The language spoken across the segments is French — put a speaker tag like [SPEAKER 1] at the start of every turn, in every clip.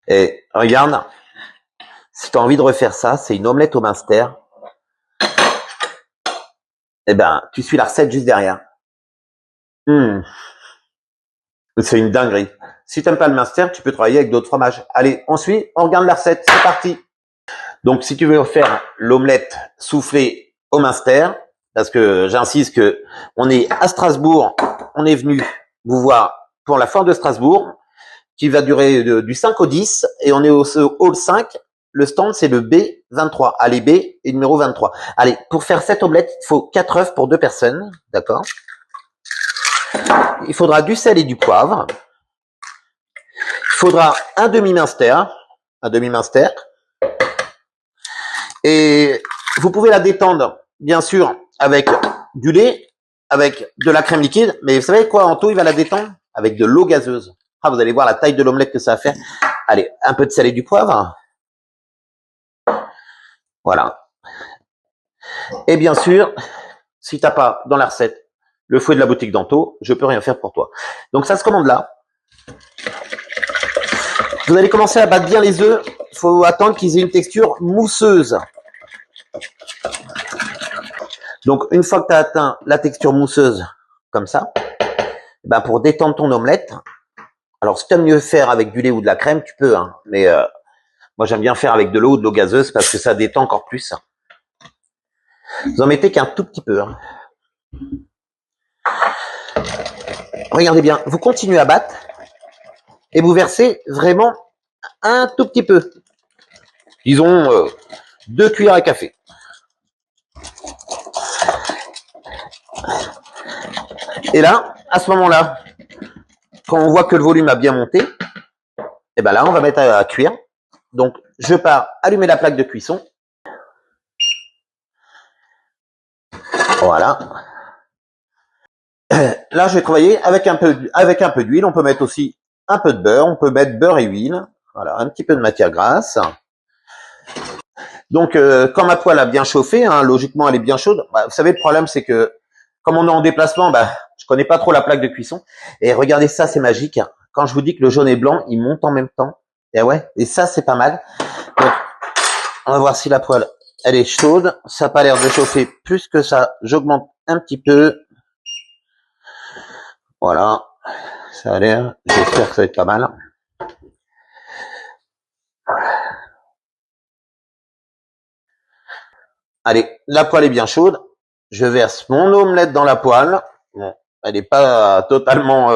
[SPEAKER 1] Et regarde, si tu as envie de refaire ça, c'est une omelette au minster. Eh ben, tu suis la recette juste derrière. C'est une dinguerie. Si t'aimes pas le minster, tu peux travailler avec d'autres fromages. Allez, on suit, on regarde la recette, c'est parti. Donc, si tu veux faire l'omelette soufflée au minster, parce que j'insiste que on est à Strasbourg, on est venu vous voir pour la foire de Strasbourg, qui va durer du 5 au 10, et on est au hall 5. Le stand, c'est le B23. Allez, B et numéro 23. Allez, pour faire cette omelette, il faut 4 œufs pour 2 personnes, d'accord? Il faudra du sel et du poivre. Il faudra un demi-minster, et vous pouvez la détendre, bien sûr, avec du lait, avec de la crème liquide, mais vous savez quoi, Anto, il va la détendre avec de l'eau gazeuse. Ah, vous allez voir la taille de l'omelette que ça va faire. Allez, un peu de sel et du poivre. Voilà. Et bien sûr, si t'as pas dans la recette le fouet de la boutique d'Anto, je peux rien faire pour toi. Donc ça se commande là. Vous allez commencer à battre bien les œufs. Il faut attendre qu'ils aient une texture mousseuse. Donc une fois que tu as atteint la texture mousseuse comme ça, ben pour détendre ton omelette, alors si tu aimes mieux faire avec du lait ou de la crème, tu peux, hein, mais moi j'aime bien faire avec de l'eau ou de l'eau gazeuse parce que ça détend encore plus. Vous en mettez qu'un tout petit peu. Hein. Regardez bien, vous continuez à battre et vous versez vraiment un tout petit peu. Disons 2 cuillères à café. Et là, à ce moment-là, quand on voit que le volume a bien monté, et ben là, on va mettre à cuire. Donc, je pars allumer la plaque de cuisson. Voilà. Là, je vais travailler avec un peu d'huile. On peut mettre aussi un peu de beurre. On peut mettre beurre et huile. Voilà, un petit peu de matière grasse. Donc, quand ma poêle a bien chauffé, hein, logiquement, elle est bien chaude. Bah, vous savez, le problème, c'est que comme on est en déplacement, bah, je connais pas trop la plaque de cuisson. Et regardez ça, c'est magique. Quand je vous dis que le jaune et blanc, ils montent en même temps. Et ouais, et ça, c'est pas mal. Donc, on va voir si la poêle, elle est chaude. Ça n'a pas l'air de chauffer plus que ça. J'augmente un petit peu. Voilà. Ça a l'air. J'espère que ça va être pas mal. Allez, la poêle est bien chaude. Je verse mon omelette dans la poêle. Bon, elle n'est pas totalement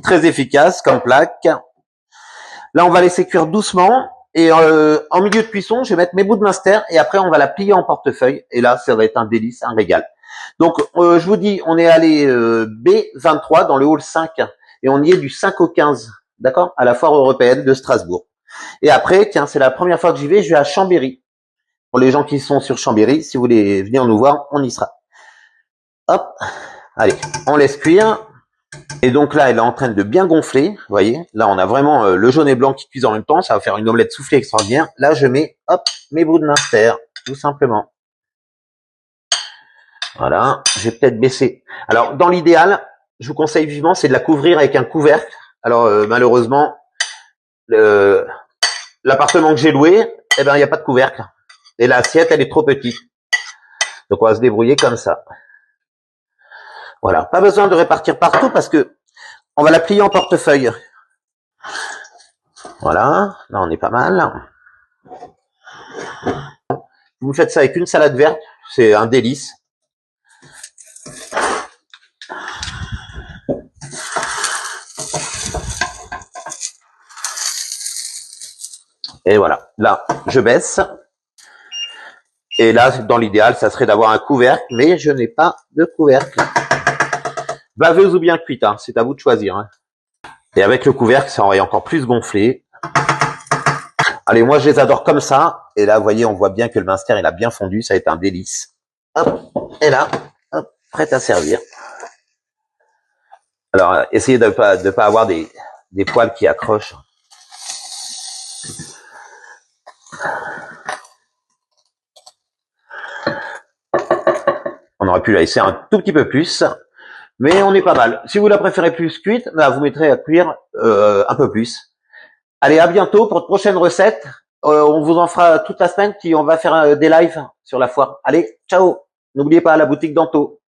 [SPEAKER 1] très efficace comme plaque. Là, on va laisser cuire doucement. Et en milieu de cuisson, je vais mettre mes bouts de minster et après, on va la plier en portefeuille. Et là, ça va être un délice, un régal. Donc, je vous dis, on est allé B23 dans le hall 5 et on y est du 5 au 15, d'accord, à la foire européenne de Strasbourg. Et après, tiens, c'est la première fois que j'y vais, je vais à Chambéry. Pour les gens qui sont sur Chambéry, si vous voulez venir nous voir, on y sera. Hop, allez, on laisse cuire. Et donc là, elle est en train de bien gonfler, vous voyez. Là, on a vraiment le jaune et blanc qui cuisent en même temps. Ça va faire une omelette soufflée extraordinaire. Là, je mets, hop, mes bouts de minster, tout simplement. Voilà, je vais peut-être baisser. Alors, dans l'idéal, je vous conseille vivement, c'est de la couvrir avec un couvercle. Alors, malheureusement, l'appartement que j'ai loué, eh ben, il n'y a pas de couvercle. Et l'assiette, elle est trop petite. Donc, on va se débrouiller comme ça. Voilà, pas besoin de répartir partout parce que on va la plier en portefeuille. Voilà, là, on est pas mal. Vous faites ça avec une salade verte, c'est un délice. Et voilà, là, je baisse. Et là, dans l'idéal, ça serait d'avoir un couvercle, mais je n'ai pas de couvercle. Baveuse ou bien cuite, hein, c'est à vous de choisir. Hein. Et avec le couvercle, ça aurait encore plus gonflé. Allez, moi, je les adore comme ça. Et là, vous voyez, on voit bien que le minster, il a bien fondu. Ça va être un délice. Hop, et là, hop, prête à servir. Alors, essayez de pas avoir des poils qui accrochent. On aurait pu la laisser un tout petit peu plus, mais on est pas mal. Si vous la préférez plus cuite, là, vous mettrez à cuire un peu plus. Allez, à bientôt pour de prochaines recettes. On vous en fera toute la semaine, puis on va faire des lives sur la foire. Allez, ciao. N'oubliez pas la boutique d'Anto.